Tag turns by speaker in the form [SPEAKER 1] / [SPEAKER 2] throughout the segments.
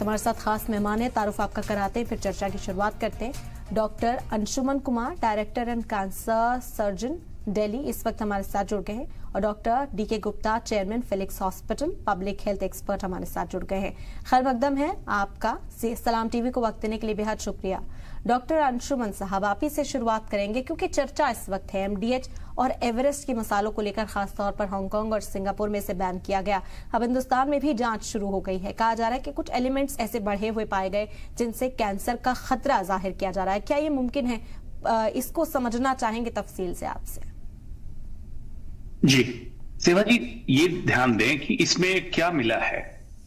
[SPEAKER 1] हमारे साथ खास मेहमान है, तारुफ आपका कराते हैं, फिर चर्चा की शुरुआत करते हैं। Doctor Anshuman Kumar, director and cancer surgeon Delhi, इस वक्त हमारे साथ जुड़ गए हैं, और doctor DK Gupta, chairman Felix hospital, public health expert हमारे साथ जुड़ गए हैं। खैर मकदम है आपका, सलाम टीवी को वक्त देने के लिए बेहद शुक्रिया। डॉक्टर अंशुमन साहब, आप ही से शुरुआत करेंगे क्योंकि चर्चा इस वक्त है एमडीएच और एवरेस्ट के मसालों को लेकर, खासतौर पर हांगकांग और सिंगापुर में से बैन किया गया। अब हिंदुस्तान में भी जांच शुरू हो गई है। कहा जा रहा है कि कुछ एलिमेंट्स ऐसे बढ़े हुए पाए गए जिनसे कैंसर का खतरा जाहिर किया जा रहा है। क्या ये मुमकिन है? इसको समझना चाहेंगे तफसील से आपसे।
[SPEAKER 2] जी सेवा जी, ये ध्यान दें कि इसमें क्या मिला है।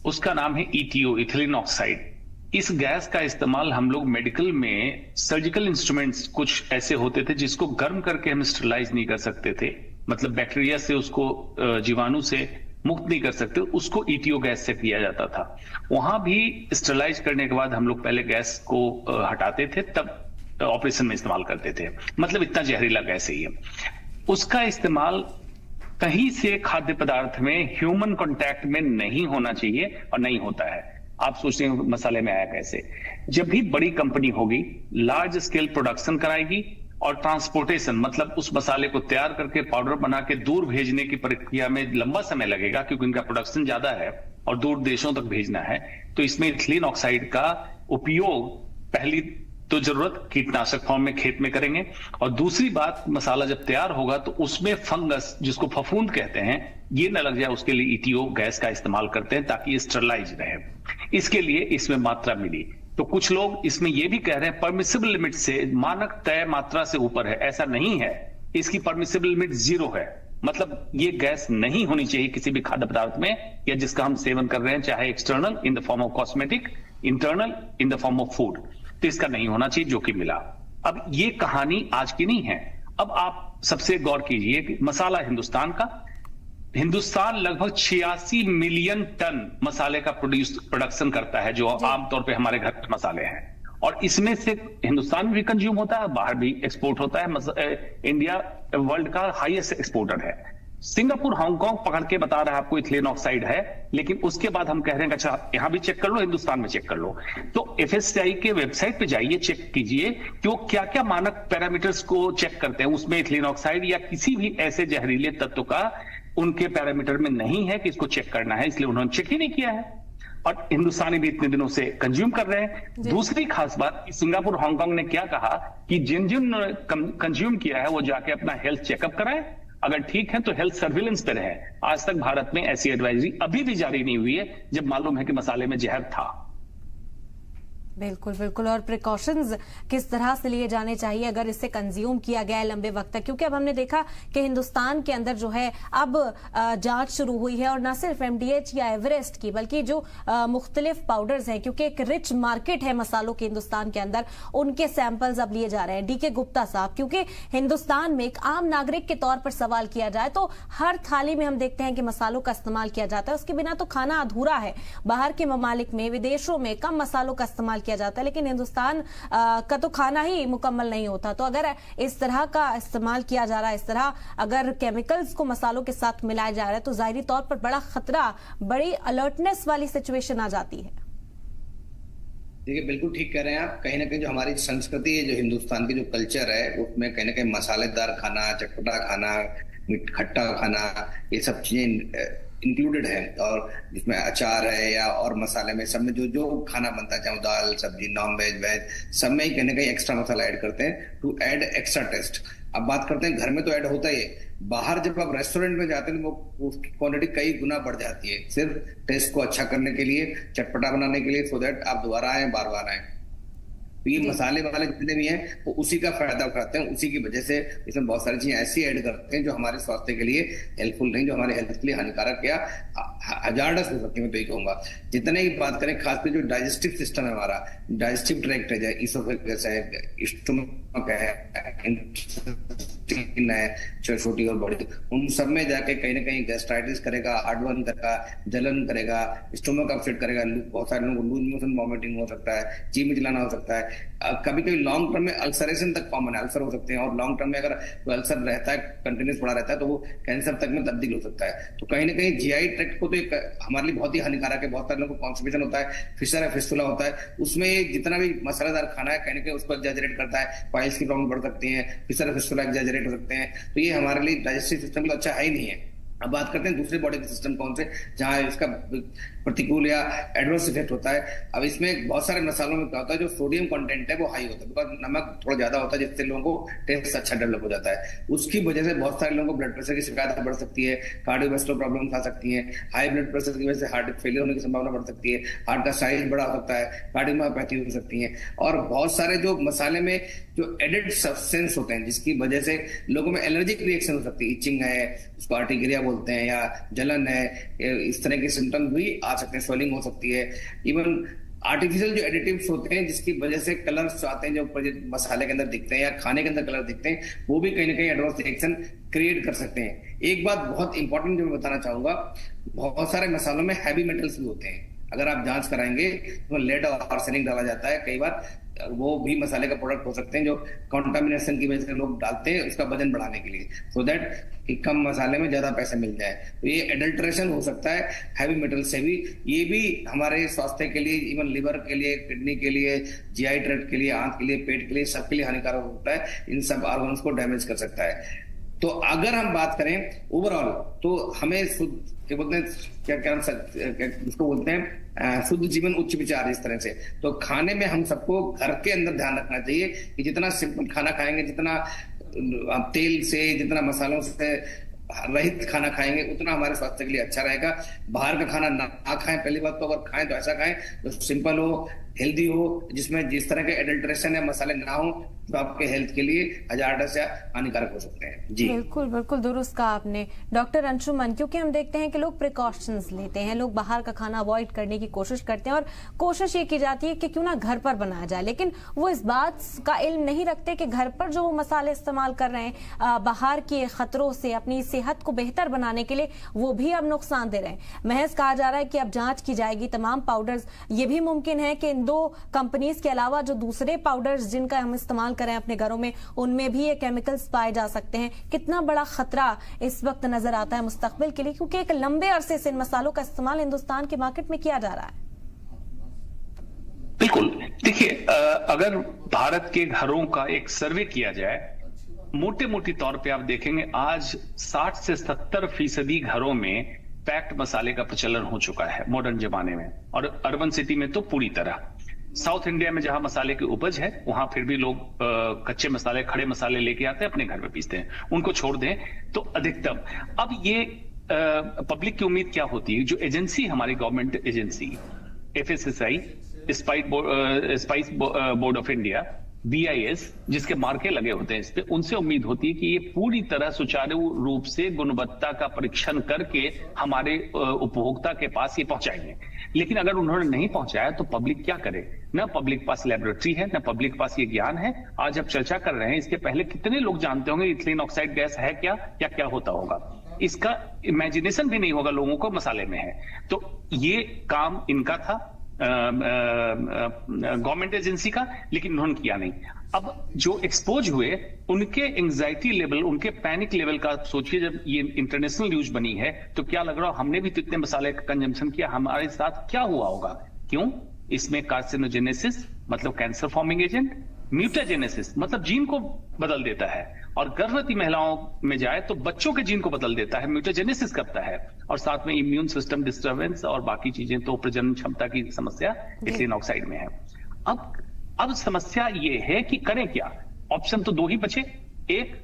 [SPEAKER 2] उसका नाम है ईटीओ, इथिलीन ऑक्साइड। इस गैस का इस्तेमाल हम लोग मेडिकल में, सर्जिकल इंस्ट्रूमेंट्स कुछ ऐसे होते थे जिसको गर्म करके हम स्टरलाइज नहीं कर सकते थे, मतलब बैक्टीरिया से उसको, जीवाणु से मुक्त नहीं कर सकते, उसको ईटीओ गैस से किया जाता था। वहां भी स्टरलाइज करने के बाद हम लोग पहले गैस को हटाते थे, तब ऑपरेशन में इस्तेमाल करते थे। मतलब इतना जहरीला गैस है ये। उसका इस्तेमाल कहीं से खाद्य पदार्थ में ह्यूमन कांटेक्ट में नहीं होना चाहिए और नहीं होता है। आप सोचते हैं मसाले में आया कैसे? जब भी बड़ी कंपनी होगी, लार्ज स्केल प्रोडक्शन कराएगी और ट्रांसपोर्टेशन, मतलब उस मसाले को तैयार करके पाउडर बना के दूर भेजने की प्रक्रिया में लंबा समय लगेगा, क्योंकि इनका प्रोडक्शन ज्यादा है और दूर देशों तक भेजना है। तो इसमें इथिलीन ऑक्साइड का उपयोग पहली तो जरूरत कीटनाशक फॉर्म में खेत में करेंगे, और दूसरी बात, मसाला जब तैयार होगा तो उसमें फंगस, जिसको फफूंद कहते हैं, ये न लग जाए, उसके लिए ईटीओ गैस का इस्तेमाल करते हैं ताकि स्टरलाइज रहे। इसके लिए इसमें मात्रा मिली। तो कुछ लोग इसमें यह भी कह रहे हैं परमिसिबल लिमिट से, मानक तय मात्रा से ऊपर है। ऐसा नहीं है, इसकी परमिसिबल लिमिट 0 है। मतलब ये गैस नहीं होनी चाहिए किसी भी खाद्य पदार्थ में, या जिसका हम सेवन कर रहे हैं, चाहे external in the form of cosmetic, internal in the form of food, तो इसका नहीं होना चाहिए, जो कि मिला। अब ये कहानी आज की नहीं है। अब आप सबसे गौर कीजिए कि मसाला हिंदुस्तान लगभग 86 मिलियन टन मसाले का प्रोडक्शन करता है, जो आमतौर पे हमारे घर के मसाले हैं, और इसमें से हिंदुस्तान में भी कंज्यूम होता है, बाहर भी एक्सपोर्ट होता है। इंडिया वर्ल्ड का हाईएस्ट एक्सपोर्टर है। सिंगापुर, हांगकांग पकड़ के बता रहा है आपको इथिलीन ऑक्साइड है, लेकिन उसके बाद हम कह रहे हैं कि अच्छा यहां भी चेक कर लो, हिंदुस्तान में चेक कर लो। तो एफएससीआई के वेबसाइट पे जाइए, चेक कीजिए कि वो क्या क्या मानक पैरामीटर्स को चेक करते हैं। उसमें इथिलीन ऑक्साइड या किसी भी ऐसे जहरीले तत्व का उनके पैरामीटर में नहीं है कि इसको चेक करना है, इसलिए उन्होंने चेक ही नहीं किया है, और हिंदुस्तानी भी इतने दिनों से कंज्यूम कर रहे हैं। दूसरी खास बात, सिंगापुर, हांगकांग ने क्या कहा कि जिन जिन कंज्यूम किया है वो जाके अपना हेल्थ चेकअप कराए, अगर ठीक है तो हेल्थ सर्विलेंस पे रहे। आज तक भारत में ऐसी एडवाइजरी अभी भी जारी नहीं हुई है, जब मालूम है कि मसाले में जहर था।
[SPEAKER 1] बिल्कुल बिल्कुल। और प्रिकॉशंस किस तरह से लिए जाने चाहिए अगर इसे कंज्यूम किया गया है लंबे वक्त तक? क्योंकि अब हमने देखा कि हिंदुस्तान के अंदर जो है अब जांच शुरू हुई है, और न सिर्फ एमडीएच या एवरेस्ट की, बल्कि जो मुख्तलिफ पाउडर्स हैं, क्योंकि एक रिच मार्केट है मसालों के हिंदुस्तान के अंदर, उनके सैंपल्स अब लिए जा रहे हैं। डीके गुप्ता साहब, क्योंकि हिंदुस्तान में एक आम नागरिक के तौर पर सवाल किया जाए तो हर थाली में हम देखते हैं कि मसालों का इस्तेमाल किया जाता है, उसके बिना तो खाना अधूरा है। बाहर के ममालिक में, विदेशों में कम मसालों का इस्तेमाल किया जाता है, लेकिन हिंदुस्तान का तो खाना ही मुकम्मल नहीं होता। तो अगर इस तरह का इस्तेमाल किया जा रहा है, इस तरह अगर केमिकल्स को मसालों के साथ मिलाया जा रहा है, तो जाहिरी तौर पर बड़ा खतरा, बड़ी अलर्टनेस वाली सिचुएशन आ जाती है।
[SPEAKER 3] देखिए, बिल्कुल ठीक कह रहे हैं आप। कहीं ना कहीं जो हमारी संस्कृति है, जो हिंदुस्तान की जो कल्चर है, उसमें कहीं ना कहीं मसालेदार खाना, चटपटा खाना, खट्टा खाना, ये सब चीजें इंक्लूडेड है। और जिसमें अचार है या और मसाले में, सब में जो जो खाना बनता है, चाहे दाल, सब्जी, नॉन वेज, वेज, सब में ही कहीं ना कहीं एक्स्ट्रा मसाला ऐड करते हैं टू ऐड एक्स्ट्रा टेस्ट। अब बात करते हैं, घर में तो ऐड होता ही है, बाहर जब आप रेस्टोरेंट में जाते हैं तो वो उसकी क्वांटिटी कई गुना बढ़ जाती है, सिर्फ टेस्ट को अच्छा करने के लिए, चटपटा बनाने के लिए, सो दैट आप दोबारा आए, बार बार आए। तो ये मसाले वाले जितने भी हैं वो उसी का फायदा उठाते हैं, उसी की वजह से इसमें बहुत सारी चीजें ऐसी ऐड करते हैं जो हमारे स्वास्थ्य के लिए हेल्पफुल नहीं, जो हमारे हेल्थ के लिए हानिकारक या हजार्डस हो सकती है, मैं तो ये कहूंगा। जितने ही बात करें, खासकर जो डाइजेस्टिव सिस्टम है हमारा, डाइजेस्टिव ट्रैक्ट है, इसोफेगस है, स्टमक है, छोटी और बड़ी, उन सब में जाके कहीं ना कहीं गैस्ट्राइटिस करेगा, हार्डबर्न करेगा, जलन करेगा, स्टमक अपसेट करेगा, बहुत सारे लोगों को लूज मोशन, वॉमिटिंग हो सकता है, जी मिचलाना हो सकता है। कभी कभी लॉन्ग टर्म में अल्सरेशन तक कॉमन है, अल्सर हो सकते हैं, और लॉन्ग टर्म में अगर अल्सर रहता है, कंटिन्यूस पड़ा रहता है, तो वो कैंसर तक में तब्दील हो सकता है। तो कहीं ना कहीं जीआई ट्रैक्ट को तो एक हमारे लिए बहुत ही हानिकारक है। बहुत सारे लोगों को कॉन्स्टिपेशन होता है, फिशर है, फिस्टुला होता है, उसमें जितना भी मसालेदार खाना है कहीं ना कहीं उसको एग्जैजरेट करता है, पाइल्स की प्रॉब्लम बढ़ सकती है, फिशर फिस्टुला एग्जैजरेट हो सकते हैं। तो ये हमारे लिए डाइजेस्टिव सिस्टम तो अच्छा है ही नहीं है। अब बात करते हैं दूसरे बॉडी के सिस्टम कौन से, जहां इसका प्रतिकूल या एडवर्स इफेक्ट होता है। अब इसमें बहुत सारे मसालों में क्या होता है, जो सोडियम कंटेंट है वो हाई होता है, बिकॉज नमक थोड़ा ज्यादा होता है, जिससे लोगों को टेस्ट अच्छा डेवलप हो जाता है। उसकी वजह से बहुत सारे लोगों को ब्लड प्रेशर की शिकायत बढ़ सकती है, कार्डियोवैस्कुलर प्रॉब्लम आ सकती है, हाई ब्लड प्रेशर की वजह से हार्ट फेलियर होने की संभावना बढ़ सकती है, हार्ट का साइज बड़ा हो सकता है, कार्डियोमायोपैथी हो सकती है। और बहुत सारे जो मसाले में जो एडेड सब्सटेंस होते हैं, जिसकी वजह से लोगों में एलर्जिक रिएक्शन हो सकती है, इचिंग है, उसको आर्टिकेरिया बोलते हैं, या जलन है, इस तरह के सिम्टम्स भी आ सकते हैं, स्वेलिंग हो सकती है। इवन आर्टिफिशियल जो एडिटिव्स होते हैं, जिसकी वजह से कलर्स आते हैं, जो मसाले के अंदर दिखते हैं या खाने के अंदर कलर दिखते हैं, वो भी कहीं ना कहीं एडवर्स रिएक्शन क्रिएट कर सकते हैं। एक बात बहुत इंपॉर्टेंट जो मैं बताना चाहूंगा, बहुत सारे मसालों में हैवी मेटल्स भी होते हैं। अगर आप जांच कराएंगे तो लेड और आर्सेनिक डाला जाता है, कई बार वो भी मसाले का प्रोडक्ट हो सकते हैं, जो कंटामिनेशन की वजह से लोग डालते हैं उसका वजन बढ़ाने के लिए, सो दैट कि कम मसाले में ज्यादा पैसे मिल जाए। तो ये एडल्ट्रेशन हो सकता है हैवी मेटल से भी। ये भी हमारे स्वास्थ्य के लिए, इवन लिवर के लिए, किडनी के लिए, जीआई ट्रैक्ट के लिए, आंत के लिए, पेट के लिए, सबके लिए हानिकारक होता है, इन सब ऑर्गन्स को डैमेज कर सकता है। तो अगर हम बात करें ओवरऑल, तो हमें क्या बोलते हैं, उसको बोलते हैं शुद्ध जीवन उच्च विचार, इस तरह से। तो खाने में हम सबको घर के अंदर ध्यान रखना चाहिए कि जितना सिंपल खाना खाएंगे, जितना तेल से, जितना मसालों से रहित खाना खाएंगे, उतना हमारे स्वास्थ्य के लिए अच्छा रहेगा। बाहर का खाना ना खाएं, पहली बात तो, अगर खाएं तो ऐसा खाएं जो सिंपल हो, हेल्दी हो, जिसमें जिस तरह के एडल्ट्रेशन या मसाले ना हो, तो आपके हेल्थ के लिए हजारडस या हानिकारक हो सकते हैं। जी
[SPEAKER 1] बिल्कुल बिल्कुल दुरुस्त कहा आपने डॉक्टर अंशुमन, क्योंकि हम देखते हैं कि लोग प्रिकॉशंस लेते हैं, लोग बाहर का खाना अवॉइड करने की कोशिश करते हैं, और कोशिश ये की जाती है कि क्यों ना घर पर बनाया जाए, लेकिन वो इस बात का इल्म नहीं रखते कि घर पर जो वो मसाले इस्तेमाल कर रहे हैं बाहर के खतरों से अपनी सेहत को बेहतर बनाने के लिए, वो भी अब नुकसान दे रहे हैं। महज कहा जा रहा है कि अब जांच की जाएगी तमाम पाउडर्स। ये भी मुमकिन है कि इन दो कंपनीज के अलावा जो दूसरे पाउडर्स जिनका हम इस्तेमाल करें अपने घरों में, उनमें भी ये केमिकल्स पाए जा सकते हैं। कितना बड़ा खतरा इस वक्त नजर आता है मुस्तकबिल के लिए, क्योंकि एक लंबे अरसे से इन मसालों का इस्तेमाल हिंदुस्तान के मार्केट में किया जा रहा है।
[SPEAKER 2] बिल्कुल, देखिए, अगर भारत के घरों का एक सर्वे किया जाए, मोटे मोटे तौर पे आप देखेंगे आज 60 से 70% घरों में पैक्ड मसाले का प्रचलन हो चुका है मॉडर्न जमाने में, और अर्बन सिटी में तो पूरी तरह। साउथ इंडिया में जहां मसाले की उपज है, वहां फिर भी लोग कच्चे मसाले, खड़े मसाले लेके आते हैं, अपने घर में पीसते हैं, उनको छोड़ दें तो अधिकतम। अब ये पब्लिक की उम्मीद क्या होती है, जो एजेंसी, हमारी government agency FSSAI, spice board of India, BIS, जिसके मार्के लगे होते हैं इस पे, उनसे उम्मीद होती है कि ये पूरी तरह सुचारू रूप से गुणवत्ता का परीक्षण करके हमारे उपभोक्ता के पास ये पहुंचाएंगे। लेकिन अगर उन्होंने नहीं पहुंचाया तो पब्लिक क्या करे? न पब्लिक पास लेबोरेटरी है, न पब्लिक पास ये ज्ञान है। आज अब चर्चा कर रहे हैं, इसके पहले कितने लोग जानते होंगे इथिलीन ऑक्साइड गैस है क्या, या क्या होता होगा? इसका इमेजिनेशन भी नहीं होगा लोगों को मसाले में है। तो ये काम इनका था, गवर्नमेंट एजेंसी का, लेकिन उन्होंने किया नहीं। अब जो एक्सपोज हुए, उनके एंजाइटी लेवल, उनके पैनिक लेवल का सोचिए। जब ये इंटरनेशनल न्यूज बनी है तो क्या लग रहा, हमने भी तो इतने मसाले का कंजम्पशन किया, हमारे साथ क्या हुआ होगा? क्यों? इसमें कार्सिनोजेनेसिस मतलब कैंसर फॉर्मिंग एजेंट, म्यूटाजेनेसिस मतलब जीन को बदल देता है, और गर्भवती महिलाओं में जाए तो बच्चों के जीन को बदल देता है, म्यूटाजेनेसिस करता है, और साथ में इम्यून सिस्टम डिस्टर्बेंस और बाकी चीजें, तो प्रजनन क्षमता की समस्या इथिलीन ऑक्साइड में है। अब समस्या ये है कि करें क्या? ऑप्शन तो दो ही बचे। एक,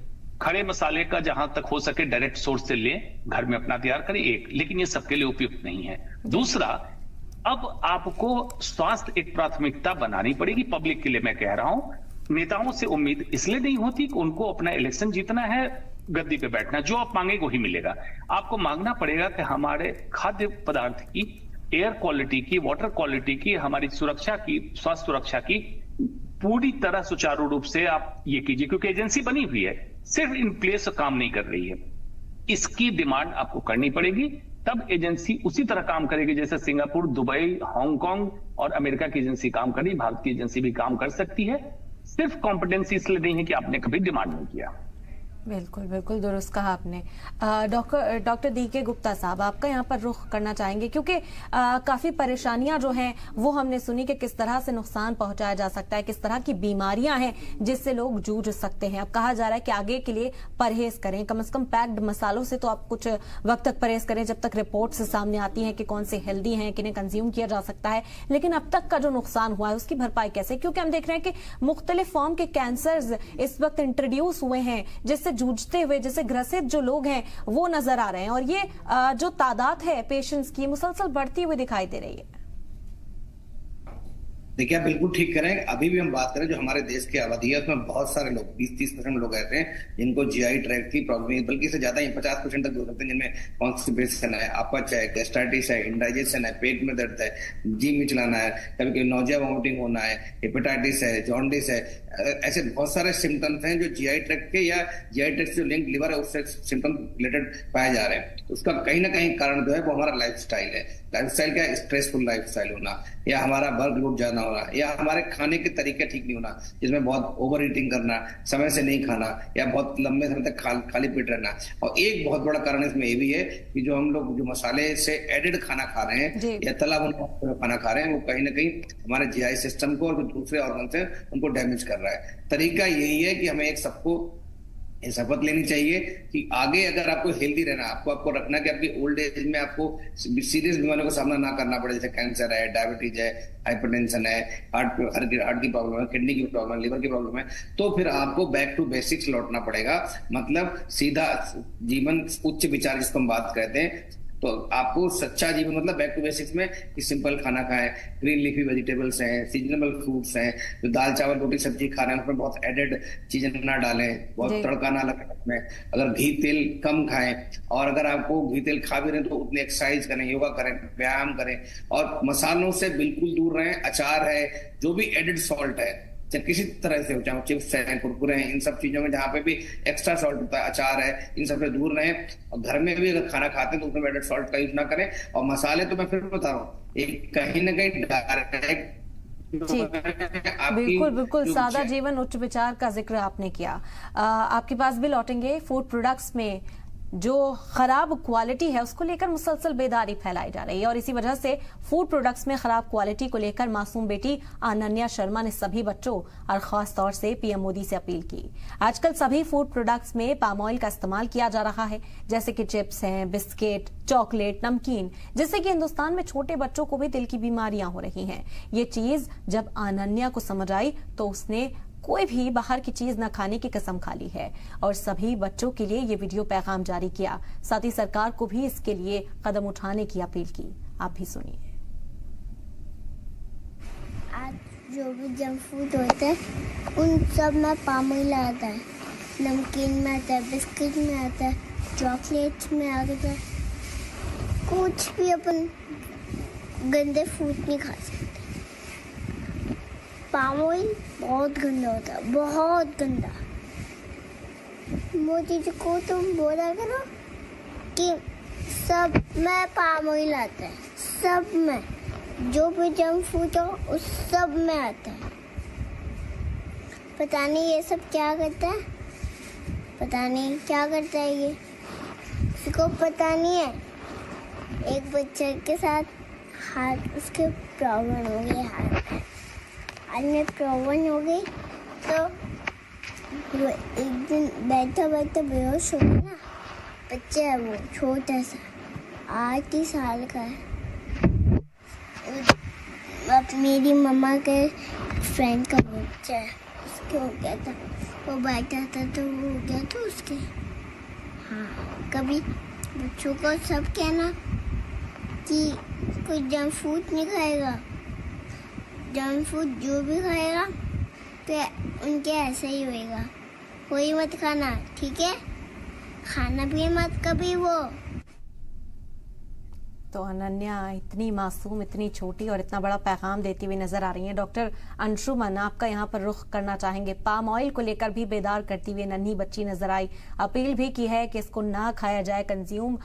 [SPEAKER 2] खड़े मसाले का जहां तक हो सके डायरेक्ट सोर्स से लें, घर में अपना तैयार करें, एक, लेकिन ये सबके लिए उपयुक्त नहीं है। दूसरा, अब आपको स्वास्थ्य एक प्राथमिकता बनानी पड़ेगी, पब्लिक के लिए मैं कह रहा हूं। नेताओं से उम्मीद इसलिए नहीं होती कि उनको अपना इलेक्शन जीतना है, गद्दी पे बैठना, जो आप मांगेंगे वही मिलेगा। आपको मांगना पड़ेगा कि हमारे खाद्य पदार्थ की, एयर क्वालिटी की, वाटर क्वालिटी की, हमारी सुरक्षा की, स्वास्थ्य सुरक्षा की पूरी तरह सुचारू रूप से आप ये कीजिए, क्योंकि एजेंसी बनी हुई है, सिर्फ इन प्लेस काम नहीं कर रही है। इसकी डिमांड आपको करनी पड़ेगी, तब एजेंसी उसी तरह काम करेगी जैसे सिंगापुर, दुबई, हांगकांग और अमेरिका की एजेंसी काम कर रही, भारत की एजेंसी भी काम कर सकती है। सिर्फ कॉम्पिटेंसी इसलिए नहीं है कि आपने कभी डिमांड नहीं किया।
[SPEAKER 1] बिल्कुल बिल्कुल दुरुस्त कहा आपने। डॉक्टर DK गुप्ता साहब, आपका यहाँ पर रुख करना चाहेंगे क्योंकि काफी परेशानियां जो हैं वो हमने सुनी कि किस तरह से नुकसान पहुंचाया जा सकता है, किस तरह की बीमारियां हैं जिससे लोग जूझ सकते हैं। अब कहा जा रहा है कि आगे के लिए परहेज करें, कम से कम पैक्ड मसालों से तो आप कुछ वक्त तक परहेज करें जब तक रिपोर्ट्स सामने आती हैं कि कौन से हेल्दी हैं, किन्हें कंज्यूम किया जा सकता है। लेकिन अब तक का जो नुकसान हुआ है उसकी भरपाई कैसे, क्योंकि हम देख रहे हैं कि मुख्तलिफ फॉर्म के कैंसर्स इस वक्त इंट्रोड्यूस हुए हैं जिससे जूझते हुए, जैसे ग्रसित जो लोग हैं वो नजर आ रहे हैं, और ये जो तादाद है पेशेंट्स की मुसलसल बढ़ती हुई दिखाई दे रही है।
[SPEAKER 3] देखिए, आप बिल्कुल ठीक करें। अभी भी हम बात करें जो हमारे देश की आबादी है उसमें बहुत सारे लोग 20-30% लोग ऐसे हैं जिनको जीआई ट्रैक्ट की प्रॉब्लम है, बल्कि इससे ज्यादा 50% तक हो सकते हैं, जिनमें कॉन्स्टिपेशन है, अपच है, गैस्ट्राइटिस है, इंडाइजेशन है, पेट में दर्द है, जी मिचलाना है, कभी कभी नौजिया वॉमिटिंग होना है, हेपेटाइटिस है, जॉन्डिस है। ऐसे बहुत सारे सिम्टम्स हैं जो जीआई ट्रैक्ट के या जीआई ट्रैक्ट से लिंक लिवर है उससे सिम्टम रिलेटेड पाए जा रहे हैं। उसका कहीं ना कहीं कारण जो है वो हमारा लाइफस्टाइल है। लाइफस्टाइल क्या है? स्ट्रेसफुल लाइफस्टाइल होना, या हमारा वर्कलोड ज्यादा होना, या हमारे खाने के तरीके ठीक नहीं होना, जिसमें बहुत ओवर ईटिंग करना, समय से नहीं खाना, या बहुत लंबे समय तक खाली पेट रहना। और एक बहुत बड़ा कारण इसमें ये भी है कि जो हम लोग जो मसाले से एडेड खाना खा रहे हैं या तला भुना खाना खा रहे हैं, वो कहीं ना कहीं हमारे जीआई सिस्टम को और जो दूसरे ऑर्गन से उनको डैमेज कर रहा है। तरीका यही है कि हमें एक सबको ये शपथ लेनी चाहिए कि आगे अगर आपको हेल्दी रहना, आपको रखना कि आपकी ओल्ड एज में आपको सीरियस बीमारियों का सामना ना करना पड़े, जैसे कैंसर है, डायबिटीज है, हाइपरटेंशन है, हार्ट की प्रॉब्लम है, किडनी की प्रॉब्लम है, लिवर की प्रॉब्लम है, तो फिर आपको बैक टू बेसिक्स लौटना पड़ेगा। मतलब सीधा जीवन, उच्च विचार जिसको हम बात कहते हैं। तो आपको सच्चा जीवन मतलब बैक टू बेसिक्स में कि सिंपल खाना खाएं, ग्रीन लीफी वेजिटेबल्स हैं, सीजनेबल फ्रूट्स हैं, जो दाल चावल रोटी सब्जी खा रहे हैं उसमें बहुत एडेड चीजें ना डालें, बहुत तड़का ना लगाएं उसमें, अगर घी तेल कम खाएं, और अगर आपको घी तेल खा भी रहे हैं तो उतनी एक्सरसाइज करें, योगा करें, व्यायाम करें, और मसालों से बिल्कुल दूर रहें। अचार है, जो भी एडेड सॉल्ट है, चाहे किसी तरह से हो, चाहे चिप्स हैं, कुरकुरे हैं, इन सब चीजों में जहाँ पे भी एक्स्ट्रा सॉल्ट होता है, अचार है, इन सब से दूर रहें। और घर में भी अगर खाना खाते हैं तो उसमें एडेड सॉल्ट का यूज ना करें। और मसाले तो मैं फिर बता रहा हूँ, एक कहीं ना कहीं डायरेक्ट
[SPEAKER 1] बिल्कुल बिल्कुल सादा जीवन उच्च विचार का जिक्र आपने किया। आपके पास भी लौटेंगे। फूड प्रोडक्ट्स में जो खराब क्वालिटी है उसको लेकर मुसलसल बेदारी फैलाई जा रही है, और इसी वजह से फूड प्रोडक्ट्स में खराब क्वालिटी को लेकर मासूम बेटी अनन्या शर्मा ने सभी बच्चों और खास तौर से पीएम मोदी से अपील की। आजकल सभी फूड प्रोडक्ट्स में पाम ऑयल का इस्तेमाल किया जा रहा है, जैसे कि चिप्स हैं, बिस्किट, चॉकलेट, नमकीन, जिससे कि हिंदुस्तान में छोटे बच्चों को भी दिल की बीमारियां हो रही हैं। ये चीज जब अनन्या को समझ आई तो उसने कोई भी बाहर की चीज न खाने की कसम खा ली है और सभी बच्चों के लिए ये वीडियो पैगाम जारी किया। साथ ही सरकार को भी इसके लिए कदम उठाने की अपील की। आप भी सुनिए।
[SPEAKER 4] आज जो भी जंक फूड होते हैं उन सब में पाम ऑयल आता है, नमकीन में आता है, बिस्किट में आता है, चॉकलेट में आता है। कुछ भी अपन गंदे फूड नहीं खा सकते। पाम ऑयल बहुत गंदा होता है, बहुत गंदा। मोदी जी को तुम बोला करो कि सब में पाम ऑयल आता है, सब में, जो भी जंक फूड हो उस सब में आता है। पता नहीं ये सब क्या करता है, पता नहीं क्या करता है ये, इसको पता नहीं है। एक बच्चे के साथ हाथ उसके प्रॉब्लम हो गई, हाथ में प्रॉब्लम हो गई, तो वो एक दिन बैठा बैठा बेहोश हो गया ना। बच्चा है वो, छोटा सा, 8 ही साल का है। अब मेरी मम्मा के फ्रेंड का बच्चा है, उसके हो गया था, वो बैठा था तो वो हो गया था उसके। हाँ, कभी बच्चों को सब कहना कि कोई जंक फूड नहीं खाएगा, जंक फूड जो भी खाएगा तो उनके ऐसे ही होएगा, कोई मत खाना, ठीक है? खाना भी मत कभी वो।
[SPEAKER 1] तो अनन्या इतनी मासूम, इतनी छोटी और इतना बड़ा पैगाम देती हुई नजर आ रही हैं। डॉक्टर अंशुमन, आपका यहाँ पर रुख करना चाहेंगे। पाम ऑयल को लेकर भी बेदार करती हुई नन्ही बच्ची नजर आई, अपील भी की है कि इसको ना खाया जाए, कंज्यूम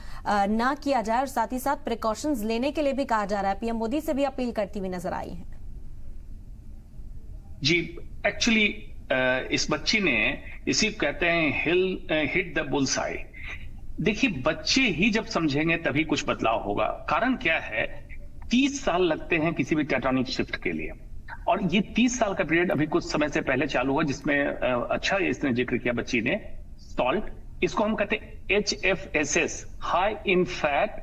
[SPEAKER 1] ना किया जाए, और साथ ही साथ प्रिकॉशंस लेने के लिए भी कहा जा रहा है। पीएम मोदी से भी अपील करती हुई नजर आई है।
[SPEAKER 2] जी, एक्चुअली इस बच्ची ने, इसी कहते हैं हिट द बुल्स आई। देखिए, बच्चे ही जब समझेंगे तभी कुछ बदलाव होगा। कारण क्या है, 30 साल लगते हैं किसी भी टेक्टोनिक शिफ्ट के लिए, और ये 30 साल का पीरियड अभी कुछ समय से पहले चालू हुआ, जिसमें अच्छा इसने जिक्र किया बच्ची ने, सॉल्ट, इसको हम कहते हैं HFSS, high in fat,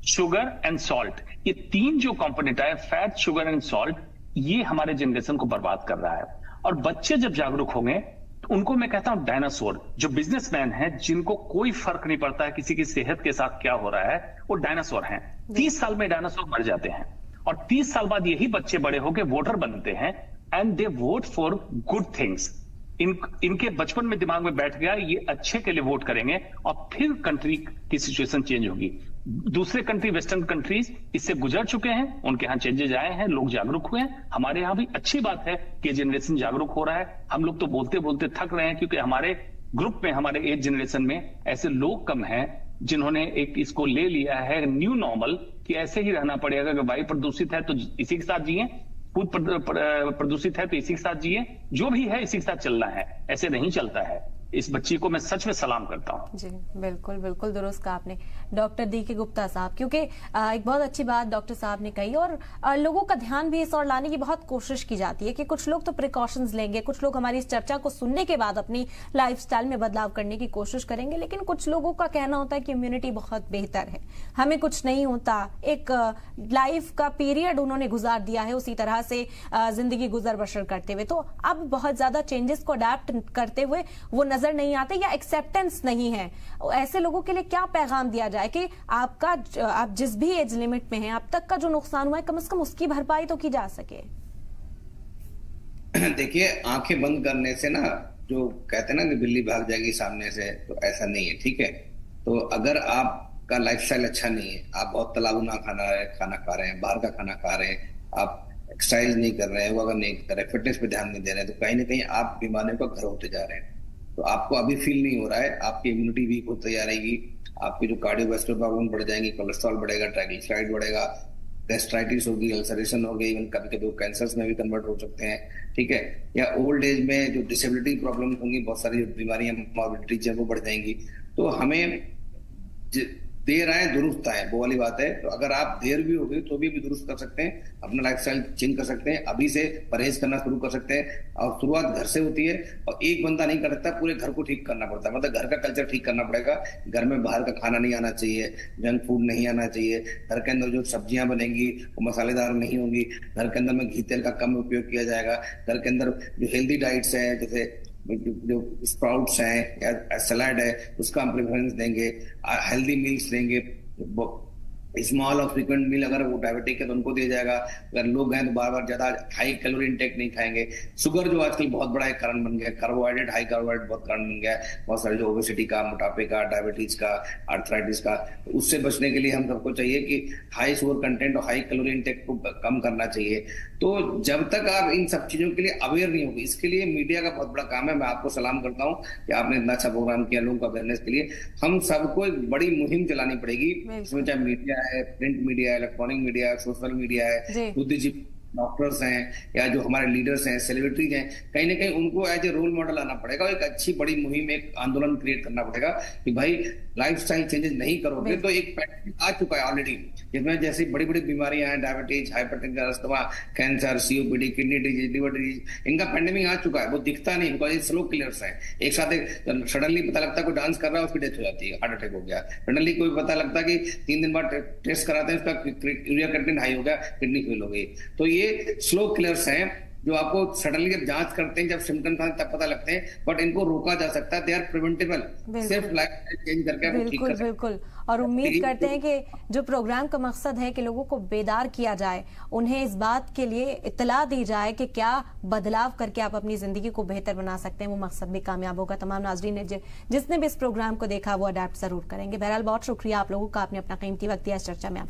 [SPEAKER 2] sugar and salt. ये 3 जो कंपोनेंट है, फैट, शुगर एंड सॉल्ट, ये हमारे जनरेशन को बर्बाद कर रहा है। और बच्चे जब जागरूक होंगे, उनको मैं कहता हूं डायनासोर, जो बिजनेसमैन है, जिनको कोई फर्क नहीं पड़ता है किसी की सेहत के साथ क्या हो रहा है, वो डायनासोर हैं। 30 साल में डायनासोर मर जाते हैं, और 30 साल बाद यही बच्चे बड़े होकर वोटर बनते हैं, and they vote for good things. इनके बचपन में दिमाग में बैठ गया ये अच्छे के लिए वोट करेंगे, और फिर कंट्री की सिचुएशन चेंज होगी। दूसरे कंट्री, वेस्टर्न कंट्रीज इससे गुजर चुके हैं, उनके यहाँ चेंजेज आए हैं, लोग जागरूक हुए हैं। हमारे यहाँ भी अच्छी बात है कि जनरेशन जागरूक हो रहा है। हम लोग तो बोलते बोलते थक रहे हैं, क्योंकि हमारे ग्रुप में, हमारे एज जनरेशन में ऐसे लोग कम हैं जिन्होंने एक इसको ले लिया है न्यू नॉर्मल, कि ऐसे ही रहना पड़ेगा। अगर वायु प्रदूषित है तो इसी के साथ जिए, खुद प्रदूषित है तो इसी के साथ जिए, जो भी है इसी के साथ चलना है, ऐसे नहीं चलता है। इस बच्ची को मैं सच में सलाम करता हूं।
[SPEAKER 1] जी बिल्कुल बिल्कुल दुरुस्त कहा आपने डॉक्टर डी.के. गुप्ता साहब, क्योंकि एक बहुत अच्छी बात डॉक्टर साहब ने कही, और लोगों का ध्यान भी इस ओर लाने की बहुत कोशिश की जाती है कि कुछ लोग तो प्रिकॉशंस लेंगे, कुछ लोग हमारी इस चर्चा को सुनने के बाद अपनी लाइफस्टाइल में बदलाव करने की कोशिश करेंगे, लेकिन कुछ लोगों का कहना होता है कि इम्यूनिटी बहुत बेहतर है, हमें कुछ नहीं होता। एक लाइफ का पीरियड उन्होंने गुजार दिया है उसी तरह से जिंदगी गुजर बसर करते हुए, तो अब बहुत ज्यादा चेंजेस को अडेप्ट करते हुए वो नजर नहीं आते, या एक्सेप्टेंस नहीं है। ऐसे लोगों के लिए क्या पैगाम दिया जाए कि आप जिस भी एज लिमिट में हैं, अब तक का जो नुकसान हुआ है, कम से कम उसकी भरपाई तो की जा सके।
[SPEAKER 3] देखिए, आंखें बंद करने से ना, जो कहते हैं ना कि बिल्ली भाग जाएगी सामने से, तो ऐसा नहीं है, ठीक है। तो अगर आपका लाइफस्टाइल अच्छा नहीं है, आप बहुत तलाबुना खाना खा रहे हैं, बाहर का खाना खा रहे हैं, आप एक्सरसाइज नहीं कर रहे हैं, वर्कआउट नहीं कर रहे हैं, फिटनेस पे ध्यान नहीं दे रहे हैं, तो कहीं ना कहीं आप बीमारियों का घर होते जा रहे हैं। तो आपको अभी फील नहीं हो रहा है, आपकी इम्यूनिटी वीक होती जा रहेगी, आपकी जो कार्डियोवास्कुलर प्रॉब्लम बढ़ जाएंगी, कोलेस्ट्रॉल बढ़ेगा, ट्राइग्लिसराइड बढ़ेगा, गैस्ट्राइटिस होगी, अल्सरेशन होगी, इवन कभी कभी कैंसर्स में भी कन्वर्ट हो सकते हैं, ठीक है। या ओल्ड एज में जो डिसेबिलिटी प्रॉब्लम होंगी, बहुत सारी बीमारियां, मॉर्बिडिटी वो बढ़ जाएंगी। तो हमें देर आए दुरुस्त आए, वो वाली बात है। तो अगर आप देर भी हो गई तो भी दुरुस्त कर सकते हैं, अपना लाइफस्टाइल चेंज कर सकते हैं, अभी से परहेज करना शुरू कर सकते हैं। और शुरुआत घर से होती है, और एक बंदा नहीं कर सकता, पूरे घर को ठीक करना पड़ता है। मतलब घर का कल्चर ठीक करना पड़ेगा। घर में बाहर का खाना नहीं आना चाहिए, जंक फूड नहीं आना चाहिए, घर के अंदर जो सब्जियां बनेंगी वो मसालेदार नहीं होंगी, घर के अंदर में घी तेल का कम उपयोग किया जाएगा, घर के अंदर जो हेल्दी डाइट्स है, जैसे जो स्प्राउट्स हैं या सलाड है, उसका हम प्रेफरेंस देंगे, हेल्दी मील्स देंगे। स्मॉल और फ्रीक्वेंट मील, अगर वो डायबिटिक है तो उनको दिया जाएगा। अगर लोग हैं तो बार बार ज्यादा हाई कैलोरी इंटेक नहीं खाएंगे। शुगर जो आजकल बहुत बड़ा एक कारण बन गया, कार्बोहाइड्रेट, हाई कार्बोहाइड्रेट बहुत कारण बन गया है। बहुत सारे जो ओबेसिटी का, मोटापे का, डायबिटीज का, आर्थराइटिस का, उससे बचने के लिए हम सबको चाहिए कि हाई शुगर कंटेंट और हाई कैलोरी इंटेक को कम करना चाहिए। तो जब तक आप इन सब चीजों के लिए अवेयर नहीं होगी, इसके लिए मीडिया का बहुत बड़ा काम है। मैं आपको सलाम करता हूँ कि आपने इतना अच्छा प्रोग्राम किया लोगों का अवेयरनेस के लिए। हम सबको एक बड़ी मुहिम चलानी पड़ेगी, इसमें चाहे मीडिया है, प्रिंट मीडिया है, इलेक्ट्रॉनिक मीडिया है, सोशल मीडिया है, बुद्धिजीवी डॉक्टर्स हैं, या जो हमारे लीडर्स हैं, सेलिब्रिटीज हैं, कहीं ना कहीं उनको एज ए रोल मॉडल आना पड़ेगा। और एक अच्छी बड़ी मुहिम, एक आंदोलन क्रिएट करना पड़ेगा कि भाई लाइफस्टाइल चेंजेस नहीं करोगे तो एक पैंडेमिक आ चुका है ऑलरेडी, जिसमें जैसी बड़ी बड़ी बीमारियां हैं, diabetes, hypertension, asthma, cancer, COPD, kidney disease, liver disease, इनका पैंडेमिक आ चुका है। वो दिखता नहीं, बिकॉज ये स्लो किलर्स हैं। एक साथ सडनली पता लगता है कोई डांस कर रहा है, उसकी डेथ हो जाती है, हार्ट अटैक हो गया। सडनली कोई पता लगता है कि 3 दिन बाद टेस्ट कराते हैं, उसका यूरिया क्रिएटिनिन हाई हो गया, किडनी फेल हो गई। तो ये स्लो किलर्स हैं जो आपको सडनली जब जांच करते हैं, जब सिम्टम्स आते हैं तब पता लगते हैं, बट इनको रोका जा सकता है। दे आर प्रिवेंटेबल, सिर्फ लाइफस्टाइल चेंज करके आप ठीक कर सकते हैं।
[SPEAKER 1] बिल्कुल। और उम्मीद करते हैं कि जो प्रोग्राम का मकसद है कि लोगों को बेदार किया जाए, उन्हें इस बात के लिए इत्तला दी जाए कि क्या बदलाव करके आप अपनी जिंदगी को बेहतर बना सकते हैं, वो मकसद भी कामयाब होगा। तमाम नाजरीन ने जिसने भी इस प्रोग्राम को देखा वो अडेप्ट जरूर करेंगे। बहरहाल बहुत शुक्रिया आप लोगों का, आपने अपना कीमती वक्त दिया इस चर्चा में। आप